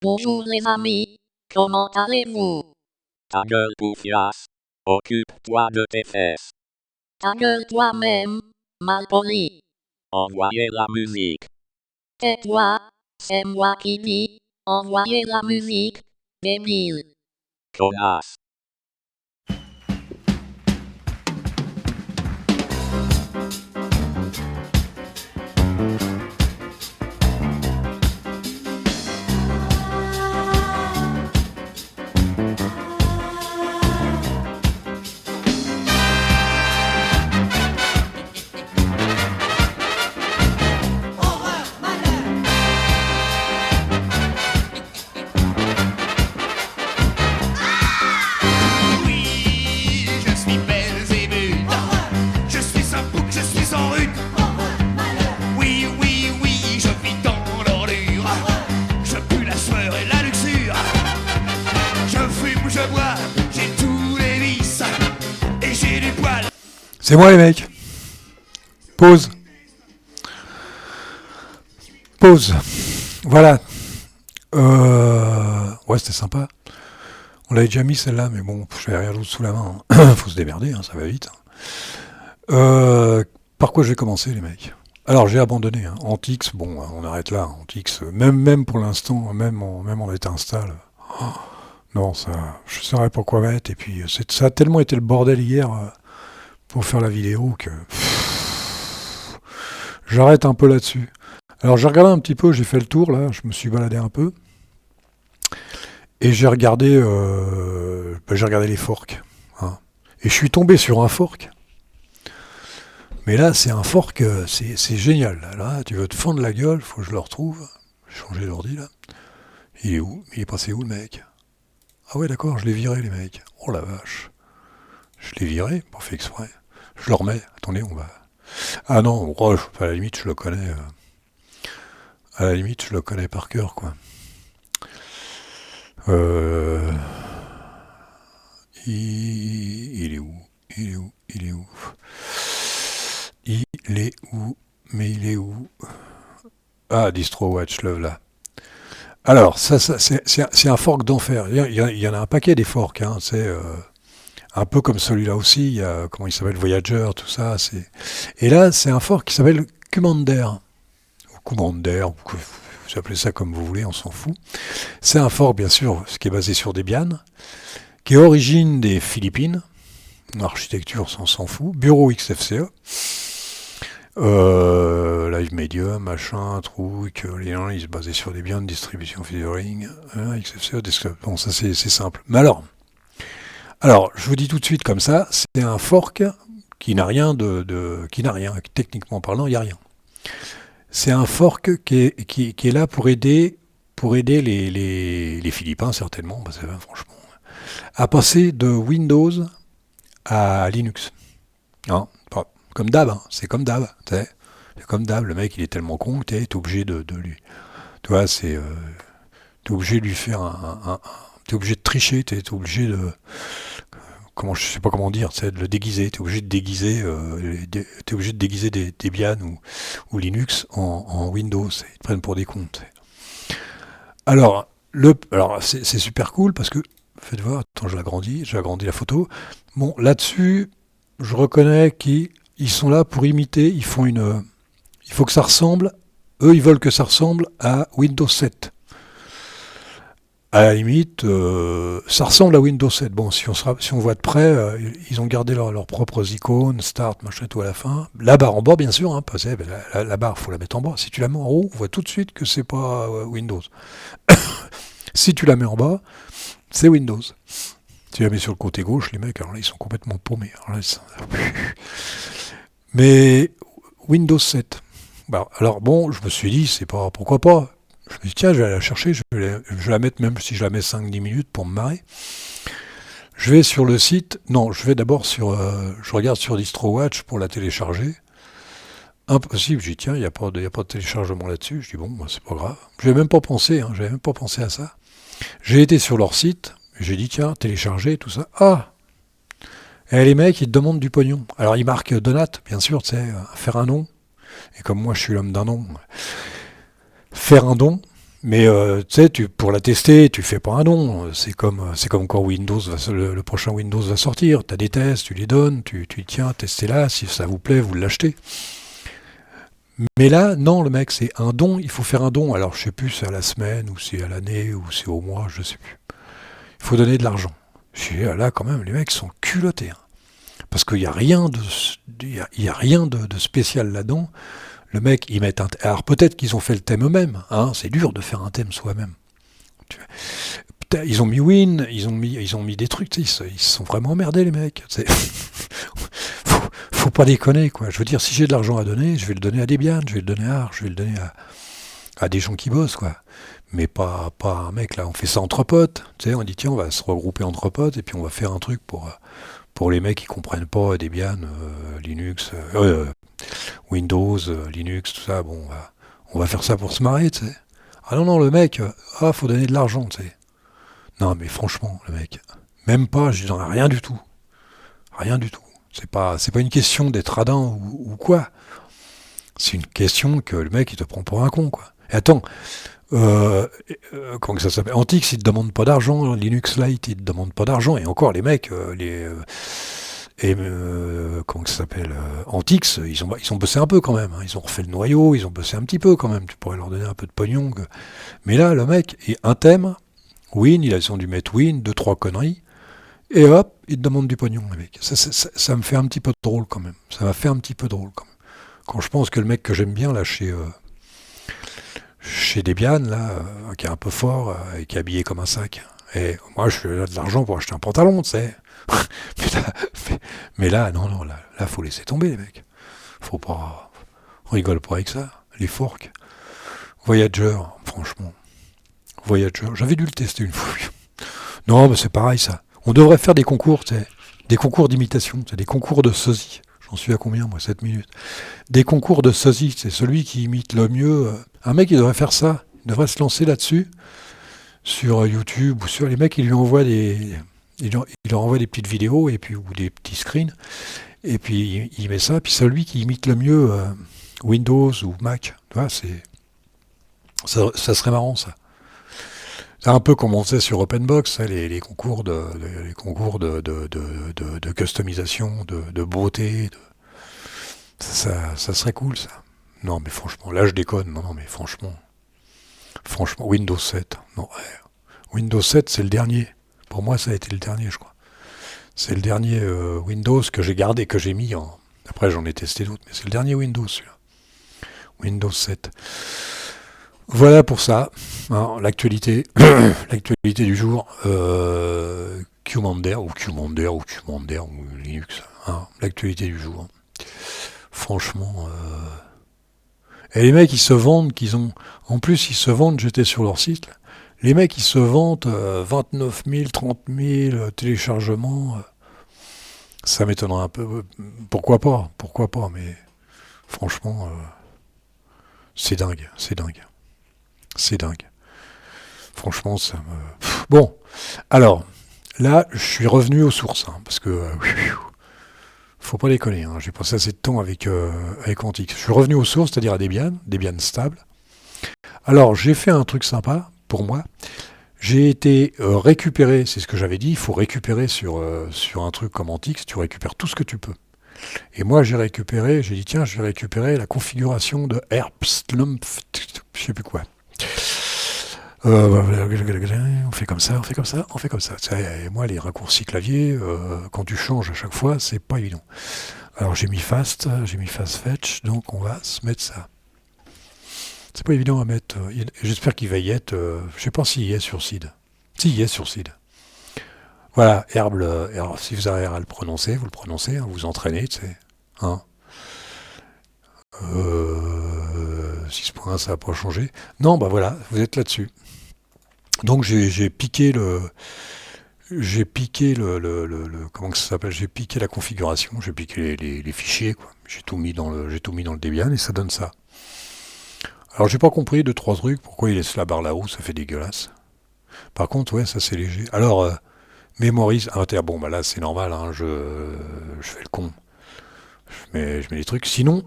Bonjour les amis, comment allez-vous? Ta gueule, Poufias. Occupe-toi de tes fesses. Ta gueule toi-même, malpoli. Envoyez la musique. Et toi, c'est moi qui dis, envoyez la musique, débile. Connasse. Oui, je suis Belzébuth. Je suis un bouc, je suis en rut. Oui, oui, oui, je vis dans l'ordure. Je pue la sueur et la luxure. Je fume, je bois, j'ai tous les vices. Et j'ai du poil. C'est moi les mecs. Pause. Pause. Voilà. Ouais, c'était sympa. On l'avait déjà mis celle-là, mais bon, j'avais rien d'autre sous la main. Faut se démerder, hein, ça va vite. Par quoi je vais commencer les mecs? Alors j'ai abandonné. Hein. Antix, bon, on arrête là. Antix, même pour l'instant, même en état install. Non, ça, je ne saurais pas quoi mettre. Et puis ça a tellement été le bordel hier pour faire la vidéo que j'arrête un peu là-dessus. Alors j'ai regardé un petit peu, j'ai fait le tour là, je me suis baladé un peu. Et j'ai regardé les forks. Hein. Et je suis tombé sur un fork. Mais là, c'est un fork, c'est génial. Là, tu veux te fendre la gueule, faut que je le retrouve. J'ai changé d'ordi là. Il est où? Il est passé où le mec? Ah ouais, d'accord, je l'ai viré les mecs. Oh la vache. Je l'ai viré, pas fait exprès. Je le remets. Attendez, on va... Ah non, oh, à la limite, je le connais. À la limite, je le connais par cœur, quoi. Il est où? Il est où? Il est où? Il est où? Mais il est où? Ah, DistroWatch, le là. Alors, ça c'est un fork d'enfer. Il y en a un paquet des forks. Hein, c'est un peu comme celui-là aussi. Il y a, comment il s'appelle, Voyager, tout ça. Et là, c'est un fork qui s'appelle Commander. Ou Commander, vous appelez ça comme vous voulez, on s'en fout. C'est un fork, bien sûr, ce qui est basé sur Debian, qui est origine des Philippines. L'architecture, on s'en fout. Bureau XFCE. Live Medium, machin, truc, les gens ils se basaient sur des biens de distribution featuring, XFCE, desktop. Bon, ça c'est simple. Mais alors, je vous dis tout de suite comme ça, c'est un fork qui n'a rien qui n'a rien, techniquement parlant, il n'y a rien. C'est un fork qui est là pour aider les Philippins, certainement, parce que, franchement, à passer de Windows à Linux. Hein, comme d'hab, hein, c'est comme d'hab, c'est comme d'hab, le mec il est tellement con que t'es obligé de lui. Tu vois, t'es obligé de lui faire t'es obligé de tricher, t'es obligé de. Je sais pas comment dire, de le déguiser, t'es obligé de déguiser, t'es obligé de déguiser des Debian ou Linux en Windows, ils te prennent pour des cons. Alors, c'est super cool parce que, faites voir, attends, j'ai agrandi la photo. Bon, là-dessus, je reconnais qu'ils sont là pour imiter, il faut que ça ressemble, eux ils veulent que ça ressemble à Windows 7. À la limite, ça ressemble à Windows 7. Bon, si on voit de près, ils ont gardé leurs propres icônes, start, machin, tout à la fin. La barre en bas, bien sûr, hein, la barre, faut la mettre en bas. Si tu la mets en haut, on voit tout de suite que c'est pas Windows. Si tu la mets en bas, c'est Windows. Si tu la mets sur le côté gauche, les mecs, alors là, ils sont complètement paumés. Mais Windows 7. Bah, alors bon, je me suis dit, c'est pas, pourquoi pas. Je me dis, tiens, je vais aller la chercher, je vais la mettre, même si je la mets 5-10 minutes pour me marrer. Je vais sur le site, non, je vais d'abord je regarde sur DistroWatch pour la télécharger. Impossible, je dis, tiens, il n'y a pas de téléchargement là-dessus. Je dis, bon, bah, c'est pas grave. Je n'avais même pas pensé, hein, j'avais même pas pensé à ça. J'ai été sur leur site, j'ai dit, tiens, télécharger, tout ça. Ah! Et les mecs, ils te demandent du pognon. Alors, ils marquent Donate, bien sûr, faire un don. Et comme moi, je suis l'homme d'un don, faire un don, Mais tu sais, pour la tester, tu fais pas un don. C'est comme quand le prochain Windows va sortir. Tu as des tests, tu les donnes, tu dis tiens, testez-la, si ça vous plaît, vous l'achetez. Mais là, non, le mec, c'est un don, il faut faire un don. Alors je sais plus, c'est à la semaine, ou c'est à l'année, ou c'est au mois, je sais plus. Il faut donner de l'argent. Je dis, là, quand même, les mecs sont culottés. Hein. Parce qu'il n'y a rien il y a rien de spécial là-dedans. Le mec, ils mettent un... Alors peut-être qu'ils ont fait le thème eux-mêmes. Hein, c'est dur de faire un thème soi-même. Ils ont mis Win, ils ont mis des trucs. Ils se sont vraiment emmerdés, les mecs. Faut pas déconner, quoi. Je veux dire, si j'ai de l'argent à donner, je vais le donner à Debian, je vais le donner à Arch, je vais le donner à des gens qui bossent, quoi. Mais pas un mec, là. On fait ça entre potes. Tu sais, on dit, tiens, on va se regrouper entre potes et puis on va faire un truc pour les mecs qui comprennent pas Debian, Linux, Windows, Linux, tout ça. Bon, on va faire ça pour se marrer, tu sais. Ah non, le mec, faut donner de l'argent, tu sais. Non, mais franchement, le mec, même pas, je n'en ai rien du tout. Rien du tout. C'est pas une question d'être radin ou quoi. C'est une question que le mec, il te prend pour un con, quoi. Et attends, comment ça s'appelle, Antix, il te demande pas d'argent, Linux Lite, il te demande pas d'argent, et encore, les mecs, comment ça s'appelle, Antix, ils ont bossé un peu quand même, hein. Ils ont refait le noyau, ils ont bossé un petit peu quand même, tu pourrais leur donner un peu de pognon. Mais là, le mec, un thème, Win, ils ont dû mettre Win, 2-3 conneries, et hop, il te demande du pognon, le mec. Ça me fait un petit peu drôle quand même. Ça m'a fait un petit peu drôle quand même. Quand je pense que le mec que j'aime bien là chez Debian, là, qui est un peu fort et qui est habillé comme un sac. Et moi, je là de l'argent pour acheter un pantalon, tu sais. mais là, non, là, faut laisser tomber, les mecs. Faut pas, on rigole pas avec ça. Les forks. Voyager, franchement. Voyager, j'avais dû le tester une fois. Non, mais c'est pareil, ça. On devrait faire des concours, tu sais. Des concours d'imitation, des concours de sosie. J'en suis à combien, moi, 7 minutes. Des concours de sosie, c'est celui qui imite le mieux. Un mec, il devrait faire ça. Il devrait se lancer là-dessus, sur YouTube, ou sur les mecs, il leur envoie des petites vidéos, et puis, ou des petits screens, et puis il met ça, puis celui qui imite le mieux Windows ou Mac, tu vois, ça serait marrant, ça. C'est un peu comme on sait sur OpenBox, hein, les concours de customisation, de beauté. Ça serait cool, ça. Non, mais franchement, là je déconne. Non, mais franchement, Windows 7. Non, Windows 7, c'est le dernier. Pour moi, ça a été le dernier, je crois. C'est le dernier Windows que j'ai gardé, que j'ai mis en... Après, j'en ai testé d'autres, mais c'est le dernier Windows, celui-là. Windows 7. Voilà pour ça, hein, l'actualité du jour, Commander ou Linux, hein, l'actualité du jour. Franchement, et les mecs ils se vendent en plus ils se vendent, j'étais sur leur site, là, les mecs ils se vendent 29 000, 30 000 téléchargements, ça m'étonnerait un peu, pourquoi pas, mais franchement, c'est dingue. C'est dingue. Franchement, ça me... Bon, alors, là, je suis revenu aux sources, hein, parce que... faut pas déconner, hein, j'ai passé assez de temps avec Antix. Je suis revenu aux sources, c'est-à-dire à Debian stable. Alors, j'ai fait un truc sympa, pour moi. J'ai été récupéré, c'est ce que j'avais dit, il faut récupérer sur un truc comme Antix, tu récupères tout ce que tu peux. Et moi, j'ai dit, tiens, je vais récupérer la configuration de Herbstlumpf, je sais plus quoi. On fait comme ça. Et moi, les raccourcis clavier, quand tu changes à chaque fois, c'est pas évident. Alors j'ai mis fast fetch, donc on va se mettre ça. C'est pas évident à mettre. J'espère qu'il va y être. Je sais pas s'il y est sur SID. Si, il y est sur SID. Voilà, herbe. Alors si vous avez à le prononcer, vous le prononcez, hein, vous entraînez, tu sais. Hein. 6.1, ça n'a pas changé. Non, bah voilà, vous êtes là-dessus. Donc j'ai piqué comment ça s'appelle, j'ai piqué la configuration, j'ai piqué les fichiers, quoi. J'ai tout mis dans le Debian et ça donne ça. Alors j'ai pas compris 2-3 trucs, pourquoi il laisse la barre là-haut, ça fait dégueulasse. Par contre, ouais, ça c'est léger. Alors mémorise, bon bah là c'est normal, hein, je fais le con. Je mets les trucs. Sinon,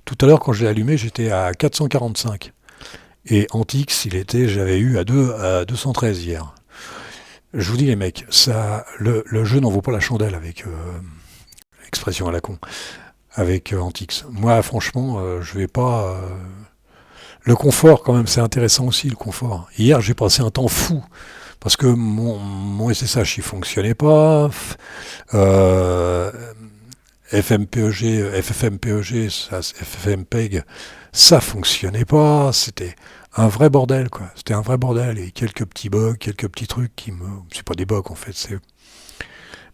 tout à l'heure quand je l'ai allumé, j'étais à 445. Et Antix, j'avais eu à 213 hier. Je vous dis les mecs, le jeu n'en vaut pas la chandelle avec l'expression à la con, avec Antix. Moi franchement, je vais pas... Le confort quand même, c'est intéressant aussi le confort. Hier j'ai passé un temps fou, parce que mon SSH il fonctionnait pas, FFmpeg, FFmpeg, ça fonctionnait pas, c'était un vrai bordel quoi. C'était un vrai bordel et quelques petits bugs, quelques petits trucs c'est pas des bugs en fait,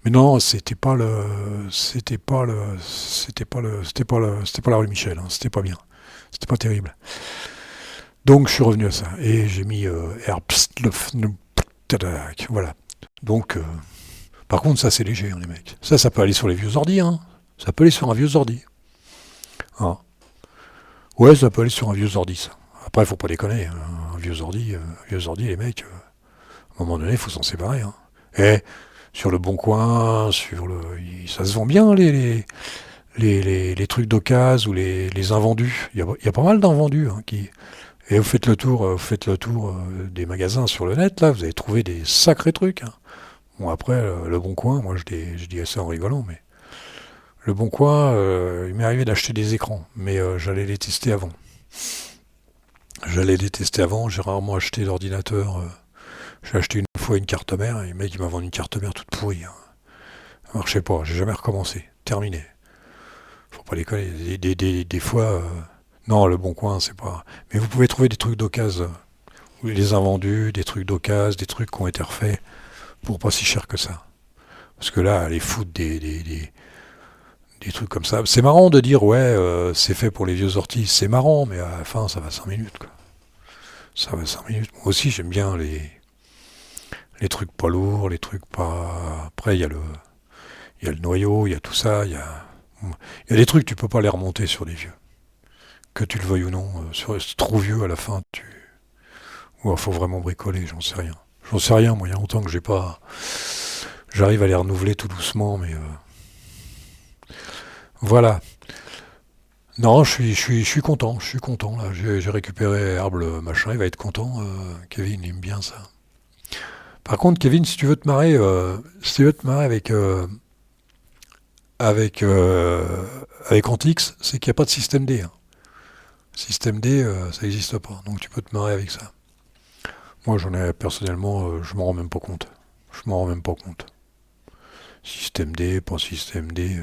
mais non, c'était pas la rue Michel, hein, c'était pas bien, c'était pas terrible. Donc je suis revenu à ça et j'ai mis voilà. Donc par contre ça c'est léger hein, les mecs. Ça peut aller sur les vieux ordi hein. Ça peut aller sur un vieux ordi. Ah. Ouais, ça peut aller sur un vieux ordi, ça. Après, faut pas déconner. Hein. Un vieux ordi, les mecs, à un moment donné, il faut s'en séparer. Hein. Et sur le Bon Coin, ça se vend bien, les trucs d'occasion ou les invendus. Il y a pas mal d'invendus. Hein, et vous faites le tour, des magasins sur le net, là, vous allez trouver des sacrés trucs. Hein. Bon, après, le Bon Coin, moi, je dis ça en rigolant, mais... Le Bon Coin, il m'est arrivé d'acheter des écrans, mais j'allais les tester avant. J'ai rarement acheté d'ordinateur. J'ai acheté une fois une carte mère, et le mec il m'a vendu une carte mère toute pourrie. Hein. Ça marchait pas, j'ai jamais recommencé. Terminé. Faut pas déconner. Des fois... Non, le Bon Coin, c'est pas... Mais vous pouvez trouver des trucs d'occasion. Les invendus, des trucs d'occasion, des trucs qui ont été refaits pour pas si cher que ça. Parce que là, les foutre des trucs comme ça. C'est marrant de dire, ouais, c'est fait pour les vieux orties. C'est marrant, mais à la fin, ça va 5 minutes, quoi. Ça va 5 minutes. Moi aussi, j'aime bien les trucs pas lourds, les trucs pas... Après, il y a le noyau, il y a tout ça, il y a des trucs, tu peux pas les remonter sur les vieux. Que tu le veuilles ou non, c'est trop vieux à la fin, ou faut vraiment bricoler, j'en sais rien. Moi, il y a longtemps que j'ai pas... J'arrive à les renouveler tout doucement, mais... Voilà. Non, je suis content, là. J'ai récupéré Herbe, le machin, il va être content. Kevin, il aime bien ça. Par contre, Kevin, si tu veux te marrer, avec Antix, c'est qu'il n'y a pas de système D. Hein. Système D, ça n'existe pas, donc tu peux te marrer avec ça. Moi, personnellement, je m'en rends même pas compte. Système D, pas système D,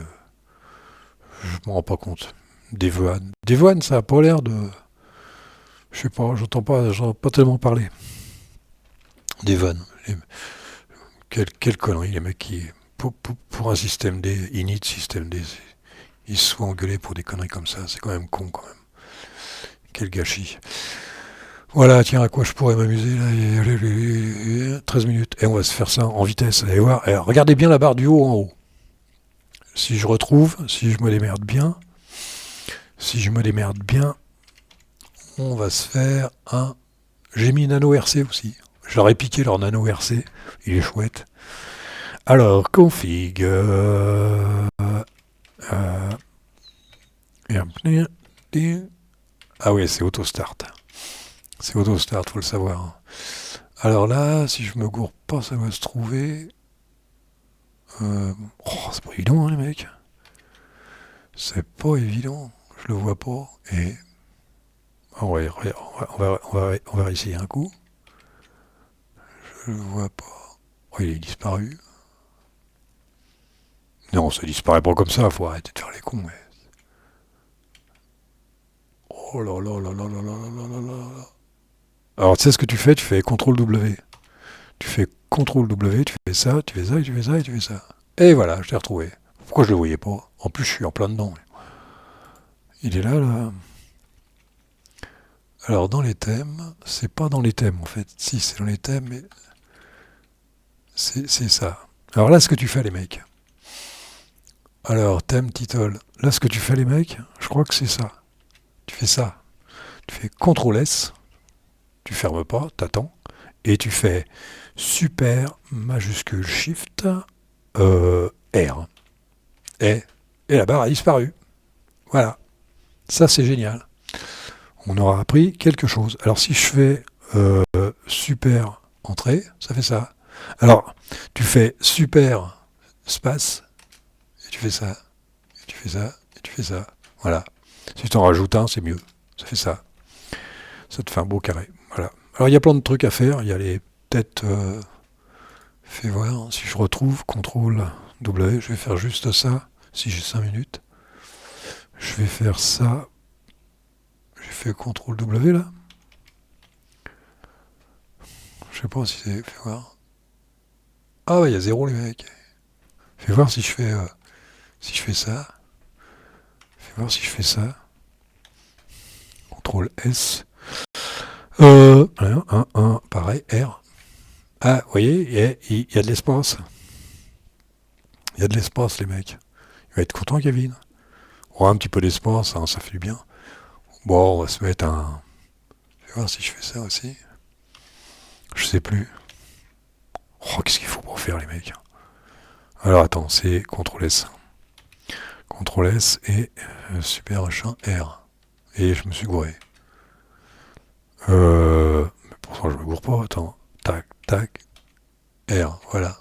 je m'en rends pas compte. Devuan, ça a pas l'air de... Je sais pas, j'entends pas tellement parler. Devuan. Quelle connerie, les mecs qui... Pour un système D, init système D, ils se sont engueulés pour des conneries comme ça, c'est quand même con quand même. Quel gâchis. Voilà, tiens, à quoi je pourrais m'amuser là, 13 minutes. Et on va se faire ça en vitesse. Allez voir. Et regardez bien la barre du haut en haut. Si je me démerde bien, on va se faire un... J'ai mis Nano RC aussi. Je leur ai piqué leur Nano RC. Il est chouette. Alors, config... Ah ouais, c'est auto-start. C'est auto-start, faut le savoir. Alors là, si je me gourre pas, ça va se trouver... c'est pas évident, hein, les mecs. C'est pas évident. Je le vois pas. Et... On va réessayer un coup. Je le vois pas. Oh, il est disparu. Non, ça disparaît pas comme ça. Faut arrêter de faire les cons. Mais... Oh là là là là là là là là là. Alors, tu sais ce que tu fais CTRL-W. Tu fais CTRL-W, tu fais ça, tu fais ça, et tu fais ça, et tu fais ça. Et voilà, je l'ai retrouvé. Pourquoi je le voyais pas? En plus, je suis en plein dedans. Il est là, là. Alors, dans les thèmes, c'est pas dans les thèmes, en fait. Si, c'est dans les thèmes, mais... C'est ça. Alors là, ce que tu fais, les mecs. Alors, thème, title. Là, ce que tu fais, les mecs, je crois que c'est ça. Tu fais ça. Tu fais CTRL-S. Tu fermes pas, t'attends. Et tu fais super majuscule shift R. Et la barre a disparu. Voilà. Ça, c'est génial. on aura appris quelque chose. Alors si je fais super entrée, ça fait ça. Alors, tu fais super space, et tu fais ça, et tu fais ça, et tu fais ça. Voilà. Si tu en rajoutes un, c'est mieux. Ça fait ça. Ça te fait un beau carré. Voilà. Alors il y a plein de trucs à faire. Il y a les têtes. Fais voir. Si je retrouve CTRL W, je vais faire juste ça. Si j'ai 5 minutes. Je vais faire ça. J'ai fait CTRL W là. Je sais pas si c'est. Fais voir. Ah ouais, il y a 0 les mecs. Fais voir si je fais ça. Fais voir si je fais ça. CTRL S. 1, pareil, R. Ah, vous voyez, il y a de l'espace. Il y a de l'espace, les mecs. Il va être content, Kevin. Oh, un petit peu d'espace, hein, ça fait du bien. Bon, on va se mettre un... Je vais voir si je fais ça aussi. Je sais plus. Oh, qu'est-ce qu'il faut pour faire, les mecs. Alors, attends, c'est CTRL S. CTRL S et super machin R. Et je me suis gouré. Mais pourtant, je me gourre pas. Attends. Tac, tac. R, voilà.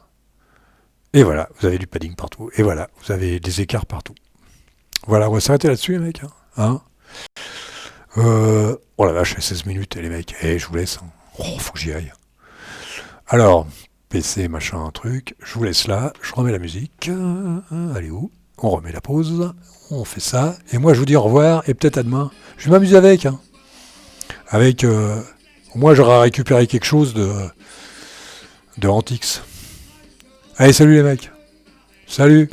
Et voilà, vous avez du padding partout. Et voilà, vous avez des écarts partout. Voilà, on va s'arrêter là-dessus, les mecs. Hein. Oh la vache, 16 minutes, les mecs. Et je vous laisse. Hein. Oh, faut que j'y aille. Alors, PC, machin, truc. Je vous laisse là. Je remets la musique. Allez où? On remet la pause. On fait ça. Et moi, je vous dis au revoir. Et peut-être à demain. Je vais m'amuser avec. Hein. Avec... moi, j'aurai récupéré quelque chose de Antix. Allez, salut les mecs. Salut.